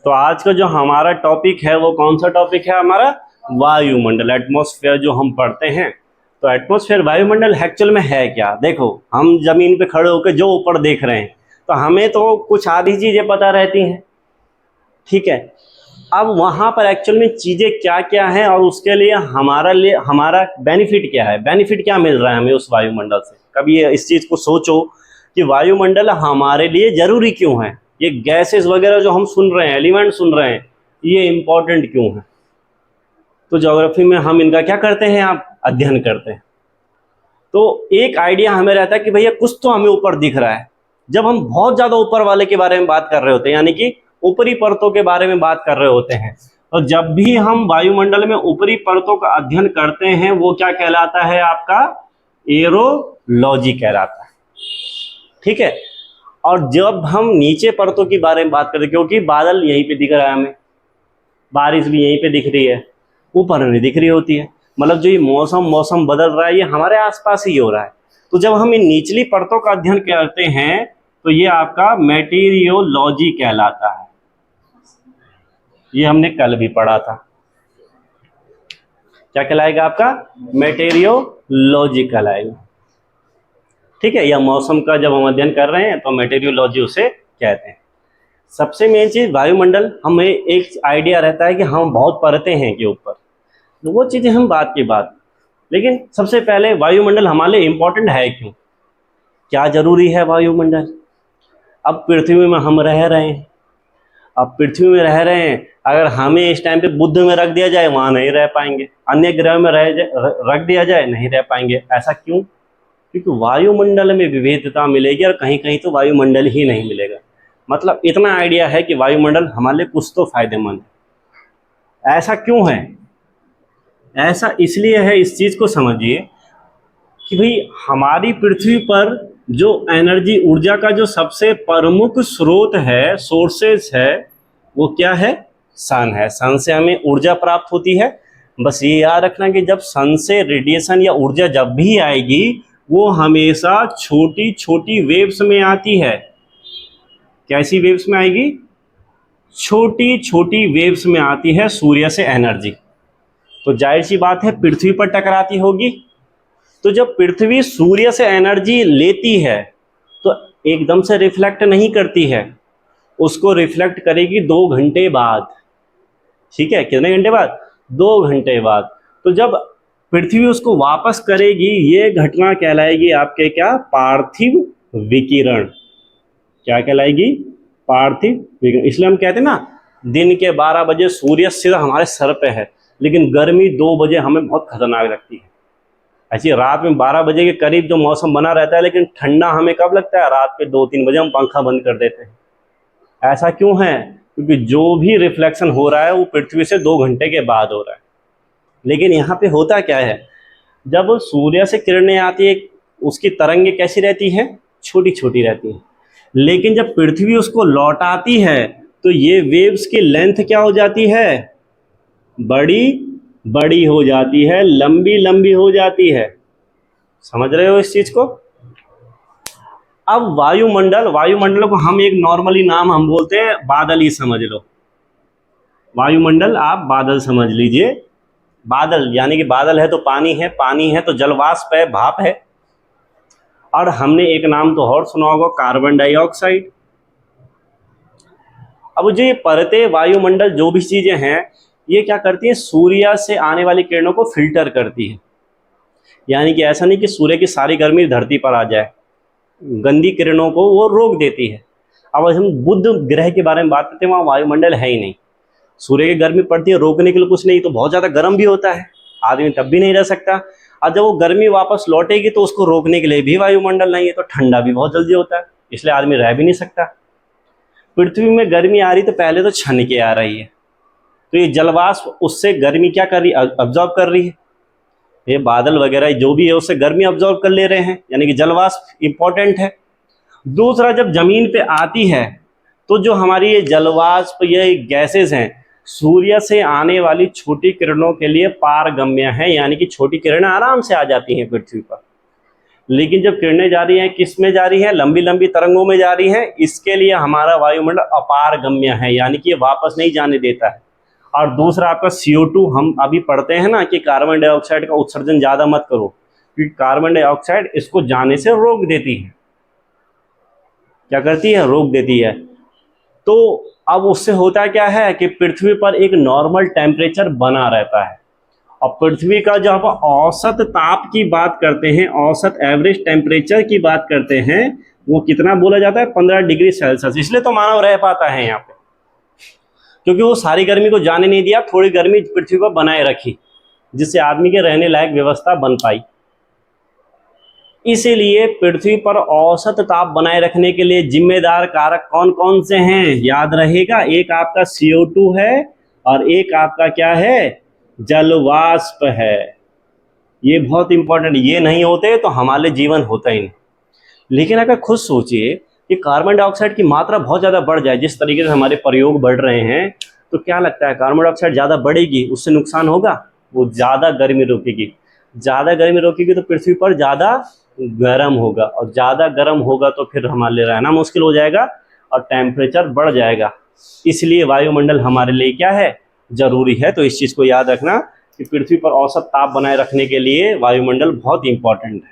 तो आज का जो हमारा टॉपिक है वो कौन सा टॉपिक है हमारा? वायुमंडल, एटमॉस्फेयर जो हम पढ़ते हैं। तो एटमॉस्फेयर, वायुमंडल एक्चुअल में है क्या? देखो, हम जमीन पे खड़े होकर जो ऊपर देख रहे हैं तो हमें तो कुछ आधी चीजें पता रहती हैं, ठीक है। अब वहां पर एक्चुअल में चीजें क्या क्या हैं और उसके लिए हमारा बेनिफिट क्या है, बेनिफिट क्या मिल रहा है हमें उस वायुमंडल से। कभी इस चीज को सोचो कि वायुमंडल हमारे लिए जरूरी क्यों है, ये गैसेस वगैरह जो हम सुन रहे हैं, एलिमेंट सुन रहे हैं, ये इंपॉर्टेंट क्यों है। तो ज्योग्राफी में हम इनका क्या करते हैं, आप अध्ययन करते हैं। तो एक आइडिया हमें रहता है कि भैया कुछ तो हमें ऊपर दिख रहा है। जब हम बहुत ज्यादा ऊपर वाले के बारे में बात कर रहे होते हैं, यानी कि ऊपरी परतों के बारे में बात कर रहे होते हैं, तो जब भी हम वायुमंडल में ऊपरी परतों का अध्ययन करते हैं वो क्या कहलाता है आपका? एरोलॉजी कहलाता है, ठीक है। और जब हम नीचे परतों के बारे में बात करते हैं, क्योंकि बादल यहीं पे दिख रहा है हमें, बारिश भी यहीं पे दिख रही है, ऊपर नहीं दिख रही होती है, मतलब जो ये मौसम बदल रहा है ये हमारे आसपास ही हो रहा है। तो जब हम इन निचली परतों का अध्ययन करते हैं तो ये आपका मेटीरियोलॉजी कहलाता है। ये हमने कल भी पढ़ा था। क्या कहलाएगा आपका? मेटीरियोलॉजी कहलाएगा, ठीक है। या मौसम का जब हम अध्ययन कर रहे हैं तो मेटीरियोलॉजी उसे कहते हैं। सबसे मेन चीज वायुमंडल, हमें एक आइडिया रहता है कि हम बहुत परते हैं के ऊपर, तो वो चीजें हम बात की बात। लेकिन सबसे पहले वायुमंडल हमारे लिए इंपॉर्टेंट है क्यों, क्या जरूरी है वायुमंडल? अब पृथ्वी में हम रह रहे हैं, अब पृथ्वी में रह रहे हैं, अगर हमें इस टाइम पे बुध में रख दिया जाए वहां नहीं रह पाएंगे, अन्य ग्रह में रख दिया जाए नहीं रह पाएंगे। ऐसा क्यों? क्योंकि वायुमंडल में विविधता मिलेगी और कहीं कहीं तो वायुमंडल ही नहीं मिलेगा। मतलब इतना आइडिया है कि वायुमंडल हमारे लिए कुछ तो फायदेमंद है। ऐसा क्यों है? ऐसा इसलिए है, इस चीज को समझिए कि भाई हमारी पृथ्वी पर जो एनर्जी, ऊर्जा का जो सबसे प्रमुख स्रोत है, सोर्सेज है, वो क्या है? सन है। सन से हमें ऊर्जा प्राप्त होती है। बस ये याद रखना कि जब सन से रेडिएशन या ऊर्जा जब भी आएगी वो हमेशा छोटी छोटी वेव्स में आती है। कैसी वेव्स में आएगी? छोटी छोटी वेव्स में आती है सूर्य से एनर्जी। तो जाहिर सी बात है पृथ्वी पर टकराती होगी। तो जब पृथ्वी सूर्य से एनर्जी लेती है तो एकदम से रिफ्लेक्ट नहीं करती है, उसको रिफ्लेक्ट करेगी 2 घंटे बाद, ठीक है। कितने घंटे बाद? 2 घंटे बाद। तो जब पृथ्वी उसको वापस करेगी ये घटना कहलाएगी आपके क्या? पार्थिव विकिरण। क्या कहलाएगी? पार्थिव विकिरण। इसलिए हम कहते हैं ना, दिन के 12 बजे सूर्य सीधा हमारे सर पे है, लेकिन गर्मी 2 बजे हमें बहुत खतरनाक लगती है। ऐसी रात में 12 बजे के करीब जो मौसम बना रहता है, लेकिन ठंडा हमें कब लगता है? रात के 2-3 बजे हम पंखा बंद कर देते हैं। ऐसा क्यों है? क्योंकि जो भी रिफ्लेक्शन हो रहा है वो पृथ्वी से 2 घंटे के बाद हो रहा है। लेकिन यहाँ पे होता क्या है, जब सूर्य से किरणें आती है उसकी तरंगें कैसी रहती हैं? छोटी छोटी रहती हैं। लेकिन जब पृथ्वी उसको लौटाती है तो ये वेव्स की लेंथ क्या हो जाती है? बड़ी बड़ी हो जाती है, लंबी लंबी हो जाती है। समझ रहे हो इस चीज को? अब वायुमंडल को हम एक नॉर्मली नाम हम बोलते हैं बादल ही समझ लो। वायुमंडल आप बादल समझ लीजिए। बादल यानी कि बादल है तो पानी है, पानी है तो जलवाष्प है, भाप है। और हमने एक नाम तो और सुना होगा, कार्बन डाइऑक्साइड। अब जो ये परतें वायुमंडल जो भी चीजें हैं ये क्या करती हैं? सूर्य से आने वाली किरणों को फिल्टर करती है। यानी कि ऐसा नहीं कि सूर्य की सारी गर्मी धरती पर आ जाए, गंदी किरणों को वो रोक देती है। अब हम बुध ग्रह के बारे में बात करते हैं, वहाँ वायुमंडल है ही नहीं। सूर्य की गर्मी पड़ती है, रोकने के लिए कुछ नहीं, तो बहुत ज़्यादा गर्म भी होता है, आदमी तब भी नहीं रह सकता। और जब वो गर्मी वापस लौटेगी तो उसको रोकने के लिए भी वायुमंडल नहीं है, तो ठंडा भी बहुत जल्दी होता है, इसलिए आदमी रह भी नहीं सकता। पृथ्वी में गर्मी आ रही तो पहले तो छन के आ रही है, तो ये जलवाष्प उससे गर्मी क्या कर रही है? अब्जॉर्ब कर रही है। ये बादल वगैरह जो भी है उससे गर्मी अब्जॉर्ब कर ले रहे हैं, यानी कि जलवाष्प इंपॉर्टेंट है। दूसरा, जब जमीन पे आती है तो जो हमारी ये जलवाष्प, ये गैसेस हैं, सूर्य से आने वाली छोटी किरणों के लिए पारगम्य है, यानी कि छोटी किरणें आराम से आ जाती हैं पृथ्वी पर। लेकिन जब किरणें जा रही हैं किस में जा रही हैं, लंबी लंबी तरंगों में जा रही हैं, इसके लिए हमारा वायुमंडल अपारगम्य है, यानी कि ये वापस नहीं जाने देता है। और दूसरा आपका CO2, हम अभी पढ़ते हैं ना कि कार्बन डाइऑक्साइड का उत्सर्जन ज़्यादा मत करो, क्योंकि कार्बन डाइऑक्साइड इसको जाने से रोक देती है। क्या करती है? रोक देती है। तो अब उससे होता क्या है कि पृथ्वी पर एक नॉर्मल टेम्परेचर बना रहता है। और पृथ्वी का जब औसत ताप की बात करते हैं, औसत एवरेज टेम्परेचर की बात करते हैं, वो कितना बोला जाता है? 15 डिग्री सेल्सियस। इसलिए तो मानव रह पाता है यहाँ पे, क्योंकि वो सारी गर्मी को जाने नहीं दिया, थोड़ी गर्मी पृथ्वी पर बनाए रखी, जिससे आदमी के रहने लायक व्यवस्था बन पाई। इसीलिए पृथ्वी पर औसत ताप बनाए रखने के लिए जिम्मेदार कारक कौन कौन से हैं? याद रहेगा, एक आपका CO2 है और एक आपका क्या है? जलवाष्प है। ये बहुत इंपॉर्टेंट, ये नहीं होते तो हमारे जीवन होता ही नहीं। लेकिन अगर खुद सोचिए कि कार्बन डाइऑक्साइड की मात्रा बहुत ज़्यादा बढ़ जाए, जिस तरीके से हमारे प्रयोग बढ़ रहे हैं, तो क्या लगता है कार्बन डाइऑक्साइड ज़्यादा बढ़ेगी, उससे नुकसान होगा? वो ज़्यादा गर्मी रोकेगी। ज़्यादा गर्मी रोकेगी तो पृथ्वी पर ज़्यादा गर्म होगा, और ज़्यादा गर्म होगा तो फिर हमारे लिए रहना मुश्किल हो जाएगा और टेम्परेचर बढ़ जाएगा। इसलिए वायुमंडल हमारे लिए क्या है? जरूरी है। तो इस चीज़ को याद रखना कि पृथ्वी पर औसत ताप बनाए रखने के लिए वायुमंडल बहुत इंपॉर्टेंट है।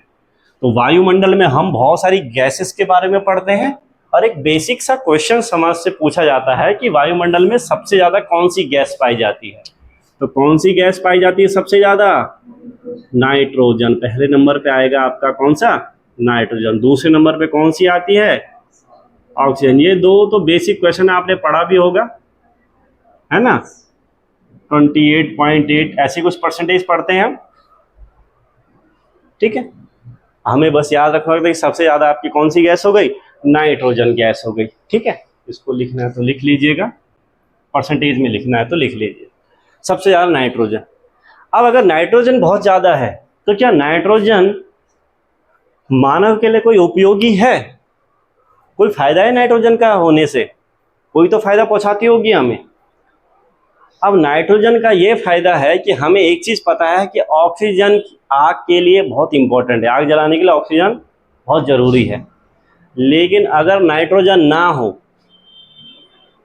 तो वायुमंडल में हम बहुत सारी गैसेस के बारे में पढ़ते हैं, और एक बेसिक सा क्वेश्चन समाज से पूछा जाता है कि वायुमंडल में सबसे ज़्यादा कौन सी गैस पाई जाती है? तो कौन सी गैस पाई जाती है सबसे ज़्यादा? नाइट्रोजन। पहले नंबर पे आएगा आपका कौन सा? नाइट्रोजन। दूसरे नंबर पे कौन सी आती है? ऑक्सीजन। ये दो तो बेसिक क्वेश्चन आपने पढ़ा भी होगा, है ना? 28.8 ऐसे कुछ परसेंटेज पढ़ते हैं हम, ठीक है। हमें बस याद रखना है कि सबसे ज़्यादा आपकी कौन सी गैस हो गई? नाइट्रोजन गैस हो गई, ठीक है। इसको लिखना है तो लिख लीजिएगा, परसेंटेज में लिखना है तो लिख लीजिए, सबसे ज़्यादा नाइट्रोजन। अब अगर नाइट्रोजन बहुत ज़्यादा है तो क्या नाइट्रोजन मानव के लिए कोई उपयोगी है? कोई फायदा है नाइट्रोजन का होने से? कोई तो फायदा पहुंचाती होगी हमें। अब नाइट्रोजन का ये फायदा है कि हमें एक चीज़ पता है कि ऑक्सीजन आग के लिए बहुत इंपॉर्टेंट है, आग जलाने के लिए ऑक्सीजन बहुत ज़रूरी है। लेकिन अगर नाइट्रोजन ना हो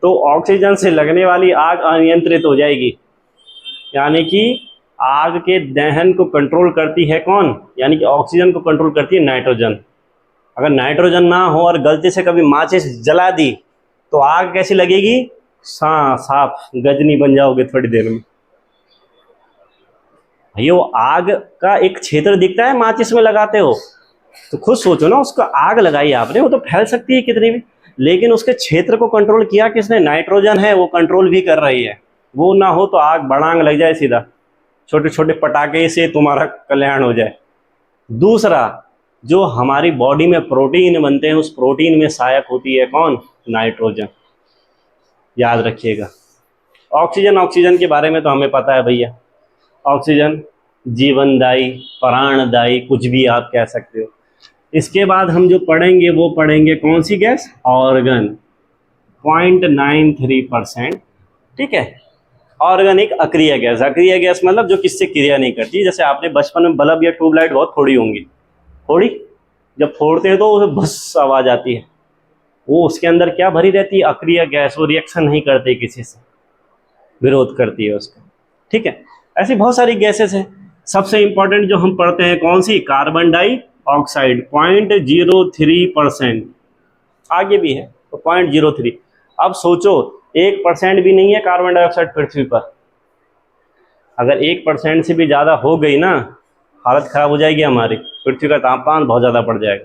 तो ऑक्सीजन से लगने वाली आग अनियंत्रित हो जाएगी, यानी कि आग के दहन को कंट्रोल करती है कौन? यानी कि ऑक्सीजन को कंट्रोल करती है नाइट्रोजन। अगर नाइट्रोजन ना हो और गलती से कभी माचिस जला दी तो आग कैसी लगेगी? साफ गजनी बन जाओगे थोड़ी देर में। भैया वो आग का एक क्षेत्र दिखता है माचिस में लगाते हो, तो खुद सोचो ना, उसको आग लगाई आपने, वो तो फैल सकती है कितनी भी, लेकिन उसके क्षेत्र को कंट्रोल किया किसने? नाइट्रोजन है, वो कंट्रोल भी कर रही है। वो ना हो तो आग बड़ांग लग जाए, सीधा छोटे छोटे पटाखे से तुम्हारा कल्याण हो जाए। दूसरा, जो हमारी बॉडी में प्रोटीन बनते हैं, उस प्रोटीन में सहायक होती है कौन? नाइट्रोजन। याद रखिएगा। ऑक्सीजन के बारे में तो हमें पता है भैया, ऑक्सीजन जीवनदायी, प्राणदायी, कुछ भी आप कह सकते हो। इसके बाद हम जो पढ़ेंगे वो पढ़ेंगे कौन सी गैस? ऑर्गन, 0.93%, ठीक है। ऑर्गन एक अक्रिय गैस। अक्रिय गैस मतलब जो किससे क्रिया नहीं करती। जैसे आपने बचपन में बल्ब या ट्यूबलाइट बहुत फोड़ी होंगी, फोड़ी, जब फोड़ते हैं तो उसे भस आवाज आती है, वो उसके अंदर क्या भरी रहती है? अक्रिय गैस। वो रिएक्शन नहीं करती, किसी से विरोध करती है उसका, ठीक है। ऐसी बहुत सारी गैसेस हैं। सबसे इंपॉर्टेंट जो हम पढ़ते हैं कौन सी? Carbon dioxide, 0.03%। आगे भी है तो 0.03। अब सोचो 1% भी नहीं है कार्बन डाइऑक्साइड पृथ्वी पर। अगर 1% से भी ज़्यादा हो गई ना, हालत ख़राब हो जाएगी हमारी, पृथ्वी का तापमान बहुत ज़्यादा बढ़ जाएगा।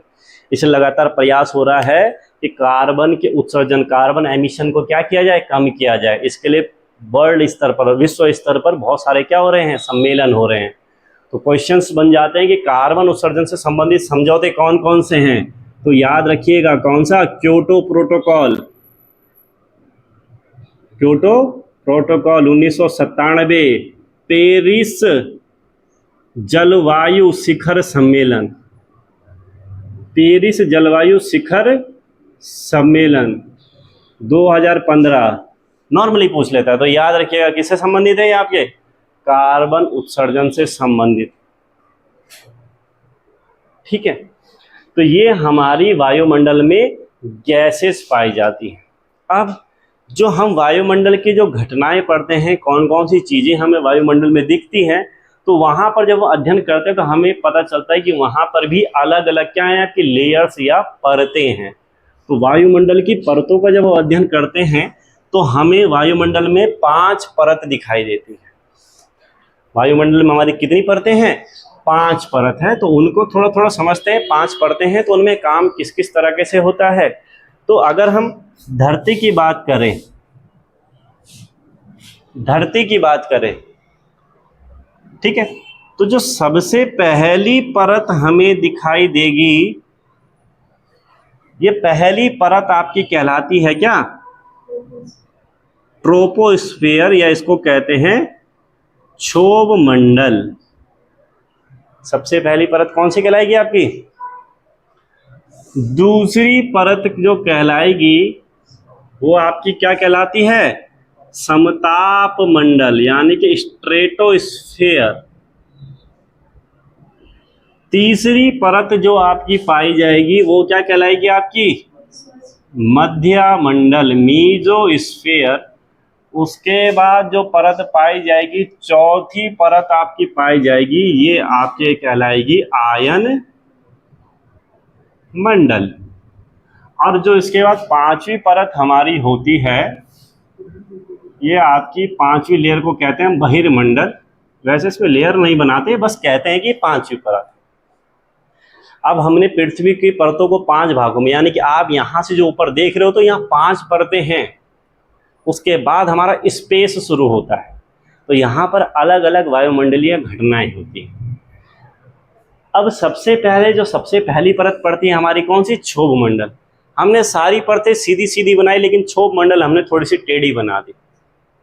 इसलिए लगातार प्रयास हो रहा है कि कार्बन के उत्सर्जन, कार्बन एमिशन को क्या किया जाए? कम किया जाए। इसके लिए वर्ल्ड स्तर पर, विश्व स्तर पर बहुत सारे क्या हो रहे हैं? सम्मेलन हो रहे हैं। तो क्वेश्चंस बन जाते हैं कि कार्बन उत्सर्जन से संबंधित समझौते कौन कौन से हैं। तो याद रखिएगा, कौन सा? Kyoto protocol. Kyoto protocol 1997, Paris जलवायु शिखर सम्मेलन, पेरिस जलवायु शिखर सम्मेलन 2015। नॉर्मली पूछ लेता है तो याद रखिएगा किससे संबंधित है ये आपके? कार्बन उत्सर्जन से संबंधित, ठीक है। तो ये हमारी वायुमंडल में गैसेस पाई जाती हैं। अब जो हम वायुमंडल की जो घटनाएं पढ़ते हैं, कौन कौन सी चीज़ें हमें वायुमंडल में दिखती हैं, तो वहाँ पर जब अध्ययन करते हैं तो हमें पता चलता है कि वहाँ पर भी अलग अलग क्या है कि लेयर्स या परतें हैं। तो वायुमंडल की परतों का जब अध्ययन करते हैं तो हमें वायुमंडल में 5 परत दिखाई देती है। वायुमंडल में हमारी कितनी परतें हैं? 5 परत हैं। तो उनको थोड़ा थोड़ा समझते हैं। 5 परतें हैं तो उनमें काम किस किस तरह से होता है। तो अगर हम धरती की बात करें, ठीक है, तो जो सबसे पहली परत हमें दिखाई देगी, ये पहली परत आपकी कहलाती है क्या? ट्रोपोस्फियर, या इसको कहते हैं क्षोभ मंडल। सबसे पहली परत कौन सी कहलाएगी आपकी? दूसरी परत जो कहलाएगी वो आपकी क्या कहलाती है? समताप मंडल, यानी कि स्ट्रेटोस्फियर। तीसरी परत जो आपकी पाई जाएगी वो क्या कहलाएगी आपकी? मध्य मंडल, मीजोस्फियर। उसके बाद जो परत पाई जाएगी, चौथी परत आपकी पाई जाएगी, ये आपके कहलाएगी आयन मंडल। और जो इसके बाद 5वीं परत हमारी होती है, ये आपकी 5वीं लेयर को कहते हैं बहिर्मंडल। वैसे इसमें लेयर नहीं बनाते, बस कहते हैं कि 5वीं परत। अब हमने पृथ्वी की परतों को 5 भागों में, यानी कि आप यहाँ से जो ऊपर देख रहे हो तो यहाँ 5 परतें हैं। उसके बाद हमारा स्पेस शुरू होता है, तो यहाँ पर अलग अलग वायुमंडलीय घटनाएं होती हैं। अब सबसे पहली परत पड़ती है हमारी कौन सी? क्षोभ मंडल। हमने सारी परतें सीधी सीधी बनाई, लेकिन क्षोभ मंडल हमने थोड़ी सी टेढ़ी बना दी।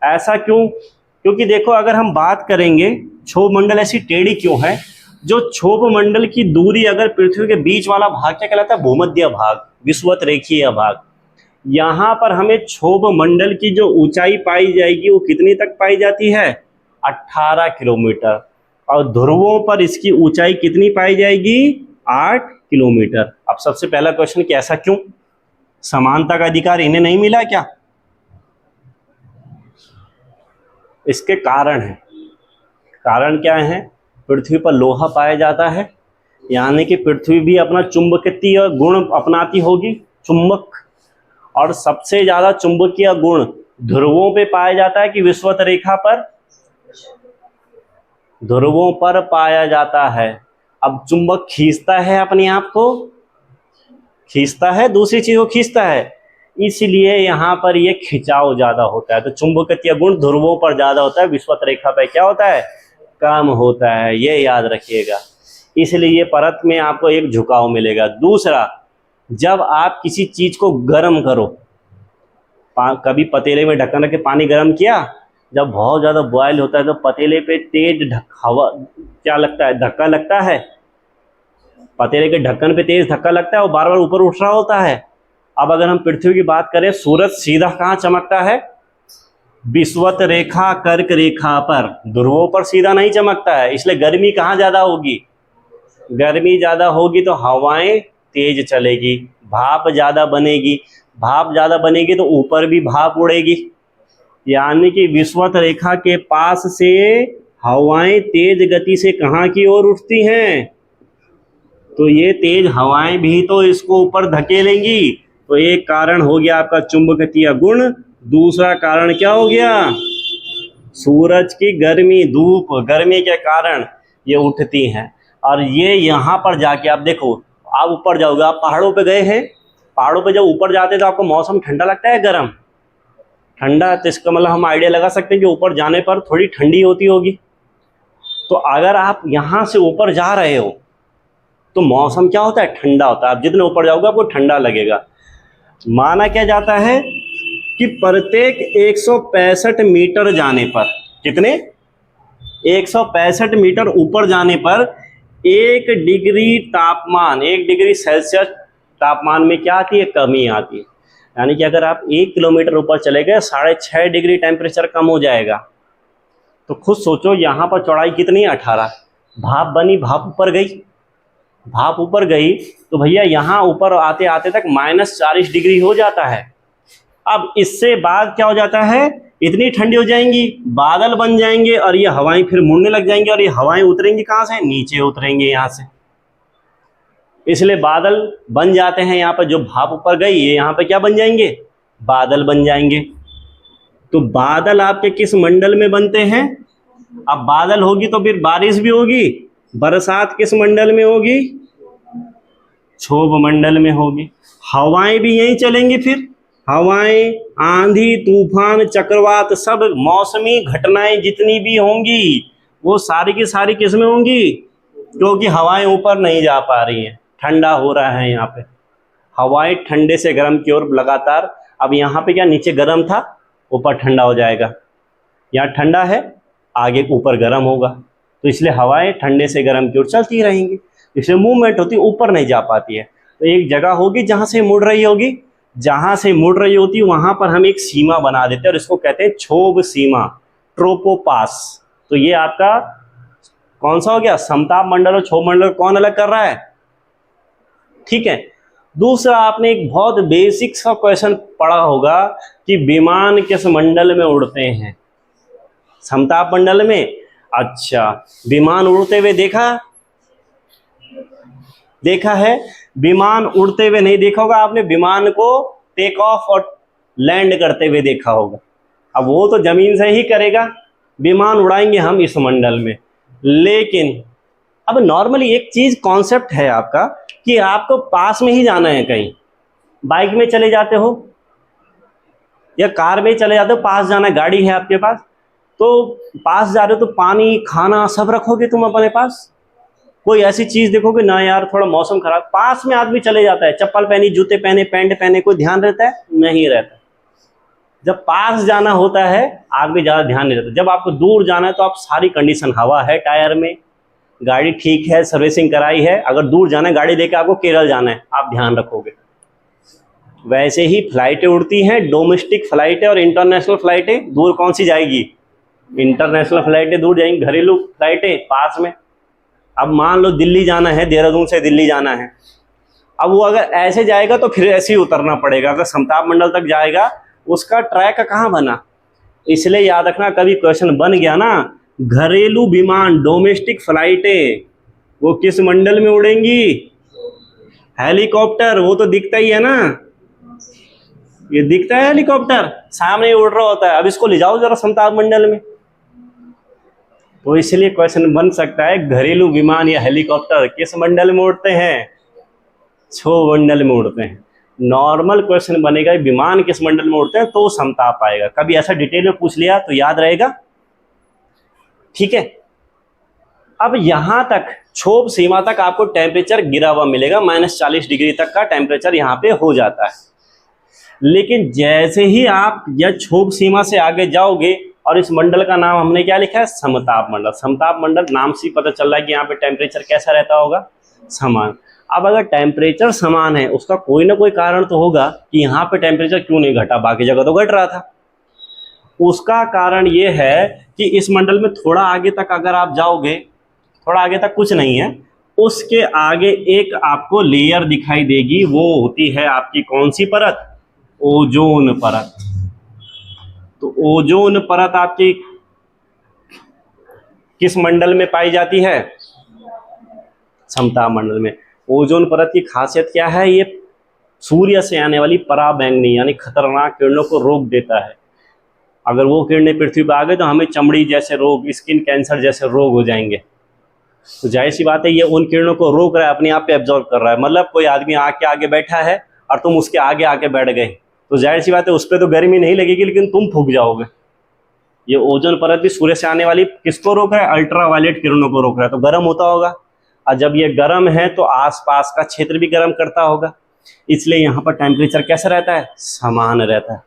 ऐसा क्यों? क्योंकि देखो, अगर हम बात करेंगे क्षोभ मंडल ऐसी टेढ़ी क्यों है, जो क्षोभ मंडल की दूरी अगर पृथ्वी के बीच वाला भाग क्या कहलाता है? भूमध्य भाग, विषुवत रेखीय भाग। यहाँ पर हमें क्षोभ मंडल की जो ऊंचाई पाई जाएगी वो कितनी तक पाई जाती है? 18 किलोमीटर। और ध्रुवों पर इसकी ऊंचाई कितनी पाई जाएगी? 8 किलोमीटर। अब सबसे पहला क्वेश्चन कि ऐसा क्यों? समानता का अधिकार इन्हें नहीं मिला क्या? इसके कारण है। कारण क्या है? पृथ्वी पर लोहा पाया जाता है, यानी कि पृथ्वी भी अपना चुंबकीय गुण अपनाती होगी, चुंबक। और सबसे ज्यादा चुंबकीय गुण ध्रुवों पे पाया जाता है कि विषुवत रेखा पर? ध्रुवों पर पाया जाता है। अब चुंबक खींचता है अपने आप को, खींचता है, दूसरी चीज को खींचता है, इसलिए यहाँ पर ये खिंचाव ज्यादा होता है। तो चुंबकीय गुण ध्रुवों पर ज्यादा होता है, विषुवत रेखा पर क्या होता है? कम होता है। ये याद रखिएगा। इसलिए ये परत में आपको एक झुकाव मिलेगा। दूसरा, जब आप किसी चीज को गर्म करो, कभी पतीले में ढक्कन रख के पानी गर्म किया, जब बहुत ज़्यादा बॉयल होता है तो पतीले पे तेज हवा क्या लगता है? धक्का लगता है। पतीले के ढक्कन पे तेज धक्का लगता है और बार बार ऊपर उठ रहा होता है। अब अगर हम पृथ्वी की बात करें, सूरज सीधा कहाँ चमकता है? विषुवत रेखा, कर्क रेखा पर, ध्रुवों पर सीधा नहीं चमकता है। इसलिए गर्मी कहाँ ज़्यादा होगी? गर्मी ज़्यादा होगी तो हवाएं तेज चलेगी, भाप ज़्यादा बनेगी। भाप ज़्यादा बनेगी तो ऊपर भी भाप उड़ेगी, यानी कि विषुवत रेखा के पास से हवाएं तेज गति से कहाँ की ओर उठती हैं? तो ये तेज हवाएं भी तो इसको ऊपर धकेलेंगी। तो एक कारण हो गया आपका चुंबकीय गुण। दूसरा कारण क्या हो गया? सूरज की गर्मी, धूप, गर्मी के कारण ये उठती हैं। और ये यहाँ पर जाके आप देखो, आप ऊपर जाओगे, आप पहाड़ों पे गए हैं, पहाड़ों पे जब ऊपर जाते हैं तो आपको मौसम ठंडा लगता है, गर्म? ठंडा। तो इसका मतलब हम आइडिया लगा सकते हैं कि ऊपर जाने पर थोड़ी ठंडी होती होगी। तो अगर आप यहाँ से ऊपर जा रहे हो तो मौसम क्या होता है? ठंडा होता है। आप जितने ऊपर जाओगे आपको ठंडा लगेगा। माना क्या जाता है कि प्रत्येक 165 मीटर जाने पर, कितने? 165 मीटर ऊपर जाने पर 1 डिग्री तापमान, 1 डिग्री सेल्सियस तापमान में क्या आती है? कमी आती है। यानी कि अगर आप 1 किलोमीटर ऊपर चले गए, 6.5 डिग्री टेम्परेचर कम हो जाएगा। तो खुद सोचो, यहाँ पर चौड़ाई कितनी है? 18। भाप बनी, भाप ऊपर गई, भाप ऊपर गई तो भैया यहाँ ऊपर आते आते तक -40 डिग्री हो जाता है। अब इससे बाद क्या हो जाता है, इतनी ठंडी हो जाएंगी, बादल बन जाएंगे और ये हवाएं फिर मुड़ने लग जाएंगी और ये हवाएं उतरेंगी कहाँ से, नीचे उतरेंगे यहाँ से। इसलिए बादल बन जाते हैं। यहाँ पर जो भाप ऊपर गई ये यहाँ पे क्या बन जाएंगे, बादल बन जाएंगे। तो बादल आपके किस मंडल में बनते हैं, अब बादल होगी तो फिर बारिश भी होगी, बरसात किस मंडल में होगी, क्षोभ मंडल में होगी। हवाएं भी यहीं चलेंगी, फिर हवाएं, आंधी, तूफान, चक्रवात, सब मौसमी घटनाएं जितनी भी होंगी वो सारी की सारी किस में होंगी, क्योंकि हवाएं ऊपर नहीं जा पा रही हैं, ठंडा हो रहा है यहाँ पे। हवाएं ठंडे से गर्म की ओर लगातार, अब यहाँ पे क्या नीचे गर्म था, ऊपर ठंडा हो जाएगा, यहाँ ठंडा है, आगे ऊपर गर्म होगा, तो इसलिए हवाएं ठंडे से गर्म की ओर चलती रहेंगी, इसलिए मूवमेंट होती है, ऊपर नहीं जा पाती है। तो एक जगह होगी जहाँ से मुड़ रही होगी, जहाँ से मुड़ रही होती है वहाँ पर हम एक सीमा बना देते हैं और इसको कहते हैं क्षोभ सीमा, ट्रोपोपास। तो ये आपका कौन सा हो गया, समताप मंडल और क्षोभ मंडल कौन अलग कर रहा है, ठीक है। दूसरा, आपने एक बहुत बेसिक सा क्वेश्चन पढ़ा होगा कि विमान किस मंडल में उड़ते हैं, समताप मंडल में। अच्छा, विमान उड़ते हुए देखा है, विमान उड़ते हुए नहीं देखा होगा आपने, विमान को टेक ऑफ और लैंड करते हुए देखा होगा। अब वो तो जमीन से ही करेगा, विमान उड़ाएंगे हम इस मंडल में। लेकिन अब नॉर्मली एक चीज कॉन्सेप्ट है आपका कि आपको पास में ही जाना है, कहीं बाइक में चले जाते हो या कार में चले जाते हो, पास जाना है, गाड़ी है आपके पास, तो पास जा रहे हो तो पानी, खाना सब रखोगे तुम अपने पास, कोई ऐसी चीज देखोगे ना यार थोड़ा मौसम खराब, पास में आदमी चले जाता है, चप्पल पहनी, जूते पहने, पैंट पहने, कोई ध्यान रहता है, नहीं रहता। जब पास जाना होता है आदमी ज़्यादा ध्यान नहीं रहता, जब आपको दूर जाना है तो आप सारी कंडीशन, हवा है टायर में, गाड़ी ठीक है, सर्विसिंग कराई है, अगर दूर जाना है, गाड़ी लेके आपको केरल जाना है, आप ध्यान रखोगे। वैसे ही फ्लाइटें उड़ती हैं, डोमेस्टिक फ्लाइटें और इंटरनेशनल फ्लाइटें, दूर कौन सी जाएगी, इंटरनेशनल फ्लाइटें दूर जाएंगी, घरेलू फ्लाइटें पास में। अब मान लो दिल्ली जाना है, देहरादून से दिल्ली जाना है, अब वो अगर ऐसे जाएगा तो फिर ऐसे ही उतरना पड़ेगा, अगर समताप मंडल तक जाएगा उसका ट्रैक कहाँ बना। इसलिए याद रखना, कभी क्वेश्चन बन गया ना, घरेलू विमान, डोमेस्टिक फ्लाइटें वो किस मंडल में उड़ेंगी, हेलीकॉप्टर वो तो दिखता ही है ना, ये दिखता है हेलीकॉप्टर, सामने उड़ रहा होता है, अब इसको ले जाओ जरा समताप मंडल में। तो इसलिए क्वेश्चन बन सकता है, घरेलू विमान या हेलीकॉप्टर किस मंडल में उड़ते हैं, क्षोभ मंडल में उड़ते हैं। नॉर्मल क्वेश्चन बनेगा विमान किस मंडल में उड़ते हैं तो समताप आएगा, कभी ऐसा डिटेल में पूछ लिया तो याद रहेगा, ठीक है। अब यहां तक क्षोभ सीमा तक आपको टेम्परेचर गिरा हुआ मिलेगा, -40 डिग्री तक का टेम्परेचर यहाँ पे हो जाता है। लेकिन जैसे ही आप या क्षोभ सीमा से आगे जाओगे, और इस मंडल का नाम हमने क्या लिखा है, समताप मंडल। समताप मंडल नाम से पता चल रहा है कि यहाँ पे टेम्परेचर कैसा रहता होगा, समान। अब अगर टेम्परेचर समान है, उसका कोई ना कोई कारण तो होगा कि यहाँ पे टेम्परेचर क्यों नहीं घटा, बाकी जगह तो घट रहा था। उसका कारण ये है कि इस मंडल में थोड़ा आगे तक अगर आप जाओगे, थोड़ा आगे तक कुछ नहीं है, उसके आगे एक आपको लेयर दिखाई देगी, वो होती है आपकी कौन सी परत, ओजोन परत। तो ओजोन परत आपकी किस मंडल में पाई जाती है, समताप मंडल में। ओजोन परत की खासियत क्या है, ये सूर्य से आने वाली पराबैंगनी यानी खतरनाक किरणों को रोक देता है। अगर वो किरणें पृथ्वी पर आ गए तो हमें चमड़ी जैसे रोग, स्किन कैंसर जैसे रोग हो जाएंगे। तो जाहिर सी बात है ये उन किरणों को रोक रहा है, अपने आप पे एब्जॉर्ब कर रहा है। मतलब कोई आदमी आग के आगे बैठा है और तुम उसके आगे आके बैठ गए तो जाहिर सी बात है उस पर तो गर्मी नहीं लगेगी, लेकिन तुम फूक जाओगे। ये ओजोन परत भी सूर्य से आने वाली किसको रोक रहा है, अल्ट्रावायलेट किरणों को रोक रहा है, तो गर्म होता होगा। और जब ये गर्म है तो आसपास का क्षेत्र भी गर्म करता होगा, इसलिए यहाँ पर टेम्परेचर कैसा रहता है, समान रहता है।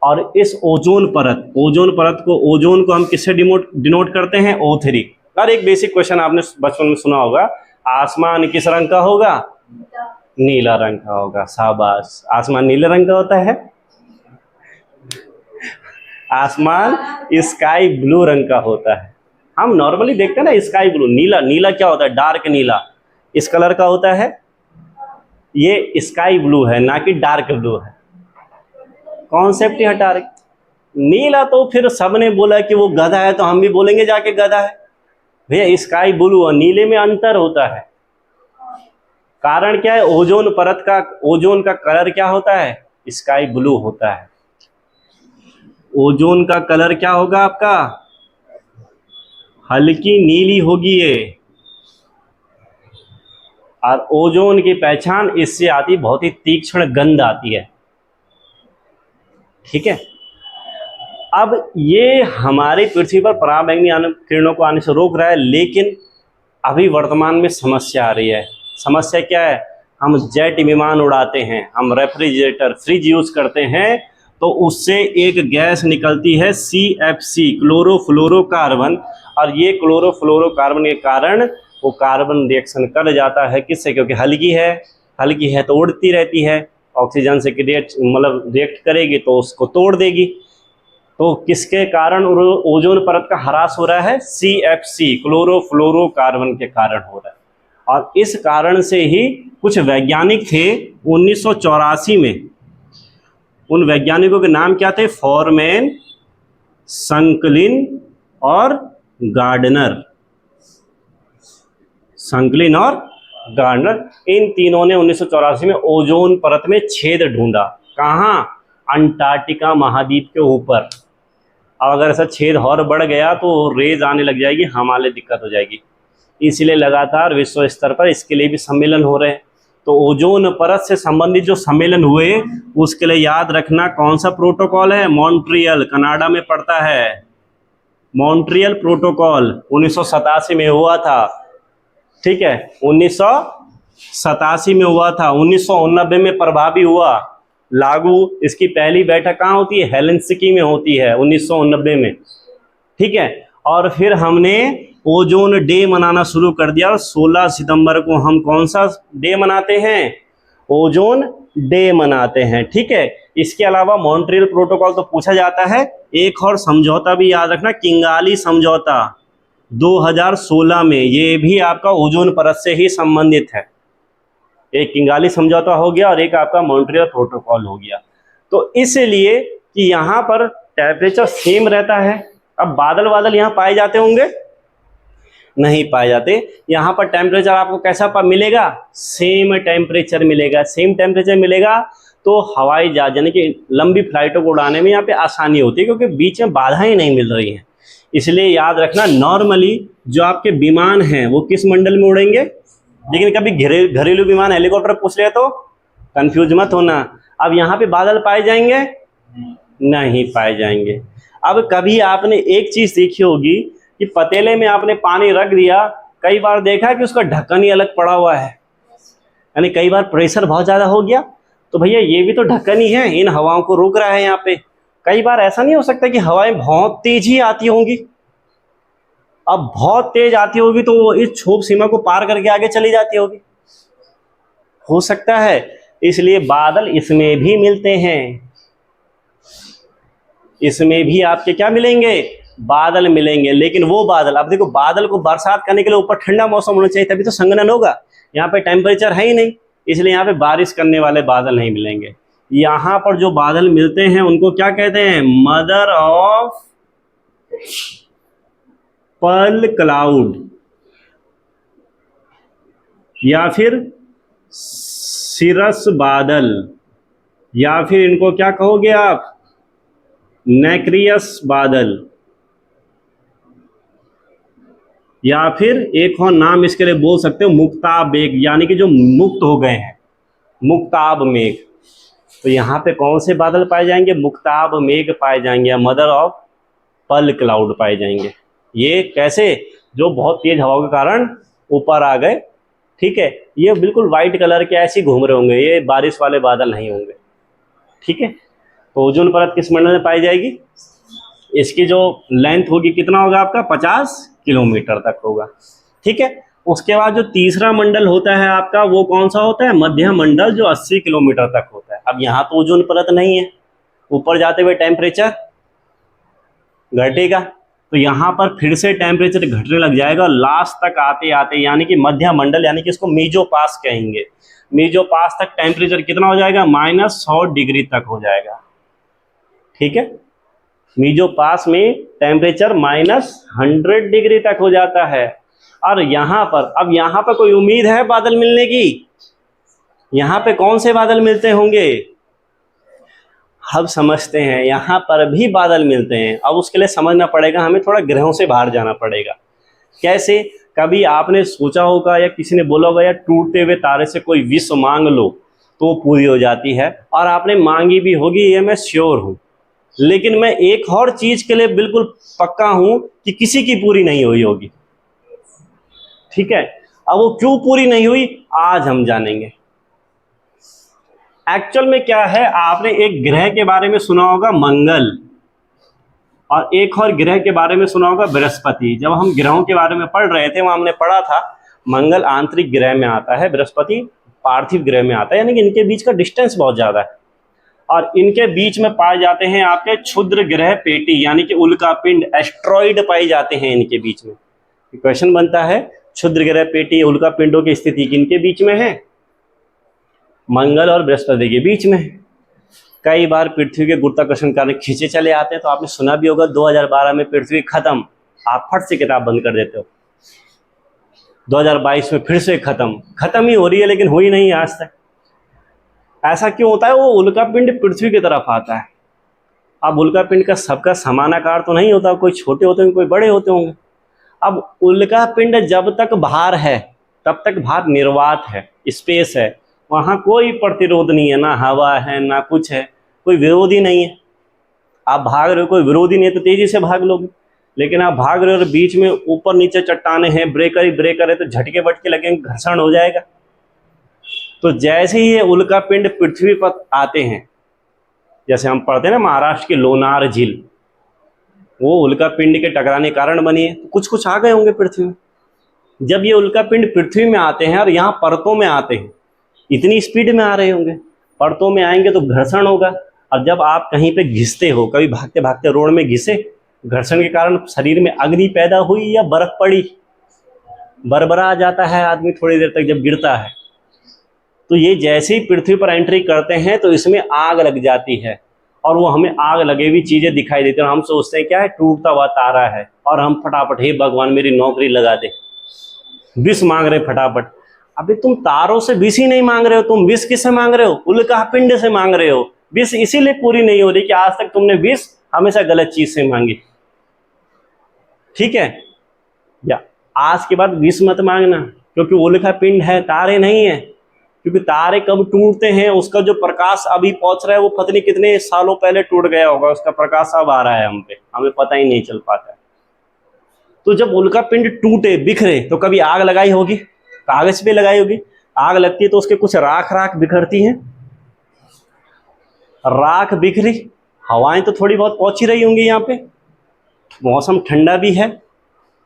और इस ओजोन परत को, ओजोन को हम किससे डिनोट करते हैं, O3। और एक बेसिक क्वेश्चन आपने बचपन में सुना होगा, आसमान किस रंग का होगा, नीला रंग का होगा। शाबाश, आसमान नीले रंग का होता है, आसमान स्काई ब्लू रंग का होता है। हम नॉर्मली देखते हैं ना स्काई ब्लू, नीला, नीला क्या होता है, डार्क नीला। इस कलर का होता है, ये स्काई ब्लू है ना कि डार्क ब्लू है। कॉन्सेप्ट ही हटा रहे। नीला तो फिर सबने बोला कि वो गधा है तो हम भी बोलेंगे जाके गधा है। भैया स्काई ब्लू और नीले में अंतर होता है। कारण क्या है, ओजोन परत का, ओजोन का कलर क्या होता है, स्काई ब्लू होता है। ओजोन का कलर क्या होगा आपका, हल्की नीली होगी ये। और ओजोन की पहचान इससे आती, बहुत ही तीक्ष्ण गंध आती है। ठीक है। अब ये हमारी पृथ्वी पर पराबैंगनी किरणों को आने से रोक रहा है, लेकिन अभी वर्तमान में समस्या आ रही है। समस्या क्या है, हम जेट विमान उड़ाते हैं, हम रेफ्रिजरेटर फ्रिज यूज करते हैं, तो उससे एक गैस निकलती है CFC, क्लोरोफ्लोरोकार्बन। और ये क्लोरोफ्लोरोकार्बन के कारण वो कार्बन रिएक्शन कर जाता है, किससे, क्योंकि हल्की है तो उड़ती रहती है, ऑक्सीजन से रिएक्ट करेगी तो उसको तोड़ देगी। तो किसके कारण ओजोन परत का ह्रास हो रहा है, CFC, क्लोरोफ्लोरोकार्बन के कारण हो रहा है। और इस कारण से ही कुछ वैज्ञानिक थे 1984 में, उन वैज्ञानिकों के नाम क्या थे, फॉरमैन, संकलिन और गार्डनर। संकलिन और गार्डनर, इन तीनों ने 1984 में ओजोन परत में छेद ढूंढा। कहाँ, अंटार्कटिका महाद्वीप के ऊपर। अब अगर ऐसा छेद और बढ़ गया तो रेज आने लग जाएगी, हमारे दिक्कत हो जाएगी। इसलिए लगातार विश्व स्तर पर इसके लिए भी सम्मेलन हो रहे हैं। तो ओजोन परत से संबंधित जो सम्मेलन हुए, उसके लिए याद रखना कौन सा प्रोटोकॉल है, मॉन्ट्रियल, कनाडा में पड़ता है। मॉन्ट्रियल प्रोटोकॉल 1987 में हुआ था। ठीक है, 1987 में हुआ था, 1989 में प्रभावी हुआ लागू। इसकी पहली बैठक कहाँ होती है, हेलसिंकी में होती है 1989 में। ठीक है, और फिर हमने ओजोन डे मनाना शुरू कर दिया, और 16 सितंबर को हम कौन सा डे मनाते हैं, ओजोन डे मनाते हैं। ठीक है, इसके अलावा मॉन्ट्रियल प्रोटोकॉल तो पूछा जाता है। एक और समझौता भी याद रखना, किंगाली समझौता 2016 में, ये भी आपका ओजोन परत से ही संबंधित है। एक किंगाली समझौता हो गया और एक आपका मॉन्ट्रियल प्रोटोकॉल हो गया। तो इसलिए कि यहाँ पर टेम्परेचर सेम रहता है। अब बादल यहाँ पाए जाते होंगे, नहीं पाए जाते। यहाँ पर टेम्परेचर आपको कैसा मिलेगा, सेम टेम्परेचर मिलेगा। सेम टेम्परेचर मिलेगा तो हवाई जहाज यानी कि लंबी फ्लाइटों को उड़ाने में यहाँ पे आसानी होती है, क्योंकि बीच में बाधाएं नहीं मिल रही हैं। इसलिए याद रखना, नॉर्मली जो आपके विमान हैं वो किस मंडल में उड़ेंगे, लेकिन कभी घरेलू विमान हेलीकॉप्टर पूछ ले तो कंफ्यूज मत होना। अब यहाँ पे बादल पाए जाएंगे, नहीं पाए जाएंगे। अब कभी आपने एक चीज देखी होगी कि पतीले में आपने पानी रख दिया, कई बार देखा कि उसका ढक्कन ही अलग पड़ा हुआ है, यानी कई बार प्रेशर बहुत ज़्यादा हो गया, तो भैया ये भी तो ढक्कन ही है, इन हवाओं को रोक रहा है यहाँ पे। कई बार ऐसा नहीं हो सकता कि हवाएं बहुत तेज ही आती होंगी, अब बहुत तेज आती होगी तो वो इस छोप सीमा को पार करके आगे चली जाती होगी, हो सकता है। इसलिए बादल इसमें भी मिलते हैं, इसमें भी आपके क्या मिलेंगे, बादल मिलेंगे। लेकिन वो बादल, अब देखो बादल को बरसात करने के लिए ऊपर ठंडा मौसम होना चाहिए, तभी तो संघनन होगा। यहाँ पे टेम्परेचर है ही नहीं, इसलिए यहाँ पे बारिश करने वाले बादल नहीं मिलेंगे। यहाँ पर जो बादल मिलते हैं उनको क्या कहते हैं, मदर ऑफ पर्ल क्लाउड, या फिर सिरस बादल, या फिर इनको क्या कहोगे आप, नेक्रियस बादल, या फिर एक और नाम इसके लिए बोल सकते हो मुक्ताब मेघ, यानी कि जो मुक्त हो गए हैं, मुक्ताब मेघ। तो यहाँ पे कौन से बादल पाए जाएंगे, मुक्ताब मेघ पाए जाएंगे, मदर ऑफ पर्ल क्लाउड पाए जाएंगे। ये कैसे, जो बहुत तेज हवा के कारण ऊपर आ गए। ठीक है, ये बिल्कुल वाइट कलर के ऐसे घूम रहे होंगे, ये बारिश वाले बादल नहीं होंगे। ठीक है, तो ओजोन परत किस मंडल में पाई जाएगी, इसकी जो लेंथ होगी कितना होगा आपका, 50 किलोमीटर तक होगा। ठीक है, उसके बाद जो तीसरा मंडल होता है आपका, वो कौन सा होता है, मध्य मंडल, जो 80 किलोमीटर तक होता है। अब यहाँ तो ओजोन परत नहीं है, ऊपर जाते हुए टेम्परेचर घटेगा, तो यहाँ पर फिर से टेम्परेचर घटने लग जाएगा, लास्ट तक आते आते यानी कि मध्य मंडल यानी कि इसको मीजोपास कहेंगे, मीजोपास तक टेम्परेचर कितना हो जाएगा, -100 डिग्री तक हो जाएगा। ठीक है, मीजोपास में टेम्परेचर -100 डिग्री तक हो जाता है। और यहाँ पर, अब यहाँ पर कोई उम्मीद है बादल मिलने की? यहाँ पे कौन से बादल मिलते होंगे? अब समझते हैं, यहाँ पर भी बादल मिलते हैं। अब उसके लिए समझना पड़ेगा, हमें थोड़ा ग्रहों से बाहर जाना पड़ेगा। कैसे? कभी आपने सोचा होगा या किसी ने बोला होगा, या टूटते हुए तारे से कोई विश मांग लो तो पूरी हो जाती है, और आपने मांगी भी होगी, ये मैं श्योर हूँ। लेकिन मैं एक और चीज के लिए बिल्कुल पक्का हूं कि किसी की पूरी नहीं हुई होगी। ठीक है, अब वो क्यों पूरी नहीं हुई आज हम जानेंगे। एक्चुअल में क्या है, आपने एक ग्रह के बारे में सुना होगा मंगल, और एक और ग्रह के बारे में सुना होगा बृहस्पति। जब हम ग्रहों के बारे में पढ़ रहे थे वहां हमने पढ़ा था मंगल आंतरिक ग्रह में आता है, बृहस्पति पार्थिव ग्रह में आता है, यानी कि इनके बीच का डिस्टेंस बहुत ज्यादा है। और इनके बीच में पाए जाते हैं आपके क्षुद्र ग्रह पेटी यानी कि उल्का पिंड, एस्ट्रॉइड पाई जाते हैं इनके बीच में। क्वेश्चन बनता है, क्षुद्र ग्रह पेटी उल्का पिंडों की स्थिति किनके बीच में है? मंगल और बृहस्पति के बीच में। कई बार पृथ्वी के गुरुत्वाकर्षण कारण खींचे चले आते हैं, तो आपने सुना भी होगा 2012 में पृथ्वी खत्म, आप फट से किताब बंद कर देते हो। 2022 में फिर से खत्म ही हो रही है, लेकिन हुई नहीं आज तक। ऐसा क्यों होता है? वो उल्का पिंड पृथ्वी की तरफ आता है। अब उल्का पिंड का सबका समान आकार तो नहीं होता, कोई छोटे होते होंगे, कोई बड़े होते होंगे। अब उल्का पिंड जब तक बाहर है तब तक बाहर निर्वात है, स्पेस है, वहां कोई प्रतिरोध नहीं है, ना हवा है ना कुछ है, कोई विरोधी नहीं है। आप भाग रहे हो, कोई विरोधी नहीं है तो तेजी से भाग लोगे। लेकिन आप भाग रहे हो और बीच में ऊपर नीचे चट्टाने हैं, ब्रेकर ही ब्रेकर है, तो झटके बटके लगेंगे, घर्षण हो जाएगा। तो जैसे ही ये उल्का पिंड पृथ्वी पर आते हैं, जैसे हम पढ़ते हैं ना महाराष्ट्र की लोनार झील, वो उल्का पिंड के टकराने के कारण बनी है, तो कुछ कुछ आ गए होंगे पृथ्वी में। जब ये उल्का पिंड पृथ्वी में आते हैं और यहाँ परतों में आते हैं, इतनी स्पीड में आ रहे होंगे, परतों में आएंगे तो घर्षण होगा। और जब आप कहीं पे घिसते हो, कभी भागते भागते रोड में घिसे, घर्षण के कारण शरीर में अग्नि पैदा हुई या बर्फ पड़ी, बरबरा जाता है आदमी थोड़ी देर तक जब गिरता है। तो ये जैसे ही पृथ्वी पर एंट्री करते हैं तो इसमें आग लग जाती है, और वो हमें आग लगे हुई चीजें दिखाई देती है। हम सोचते हैं क्या है, टूटता हुआ तारा है, और हम फटाफट, हे भगवान मेरी नौकरी लगा दे, विष मांग रहे फटाफट। अभी तुम तारों से विष ही नहीं मांग रहे हो, तुम विष किससे मांग रहे हो? उल्का पिंड से मांग रहे हो। विष इसीलिए पूरी नहीं हो रही कि आज तक तुमने विष हमेशा गलत चीज से मांगी। ठीक है, या आज के बाद विष मत मांगना, क्योंकि उल्का पिंड है, तारे नहीं है। क्योंकि तारे कब टूटते हैं, उसका जो प्रकाश अभी पहुंच रहा है वो पता नहीं कितने सालों पहले टूट गया होगा, उसका प्रकाश अब आ रहा है हम पे, हमें पता ही नहीं चल पाता है। तो जब उल्का पिंड टूटे, बिखरे, तो कभी आग लगाई होगी, कागज पे लगाई होगी। आग लगती है तो उसके कुछ राख राख बिखरती हैं, राख बिखरी, हवाएं तो थोड़ी बहुत पहुंची रही होंगी, यहाँ पे मौसम ठंडा भी है।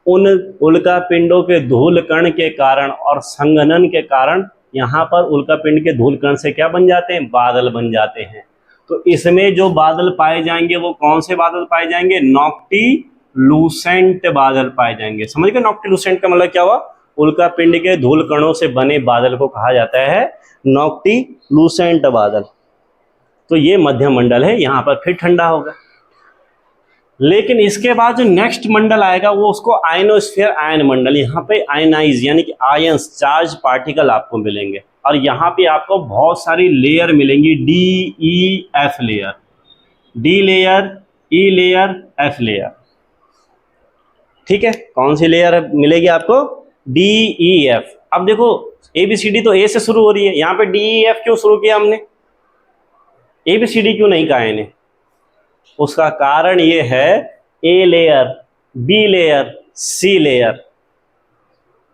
उन उल्का पिंडों के धूल कण के कारण और संघनन के कारण यहाँ पर उल्का पिंड के धूल कण से क्या बन जाते हैं? बादल बन जाते हैं। तो इसमें जो बादल पाए जाएंगे वो कौन से बादल पाए जाएंगे? नॉक्टिल्यूसेंट बादल पाए जाएंगे। समझ गए नॉक्टिल्यूसेंट का मतलब क्या हुआ? उल्का पिंड के धूल कणों से बने बादल को कहा जाता है नॉक्टिल्यूसेंट बादल। तो ये मध्य मंडल है, यहाँ पर फिर ठंडा होगा। लेकिन इसके बाद जो नेक्स्ट मंडल आएगा वो उसको आयनोस्फीयर, आयन मंडल। यहाँ पे आयनाइज यानी कि आयंस, चार्ज पार्टिकल आपको मिलेंगे, और यहाँ पे आपको बहुत सारी लेयर मिलेंगी, D E F layer, D layer, E layer, F layer. ठीक है, कौन सी लेयर मिलेगी आपको? D E F. अब देखो ABCD तो ए से शुरू हो रही है, यहाँ पे डी ई एफ क्यों शुरू किया हमने? ABCD क्यों नहीं कहा इन्हें? उसका कारण ये है, A layer, B layer, C layer,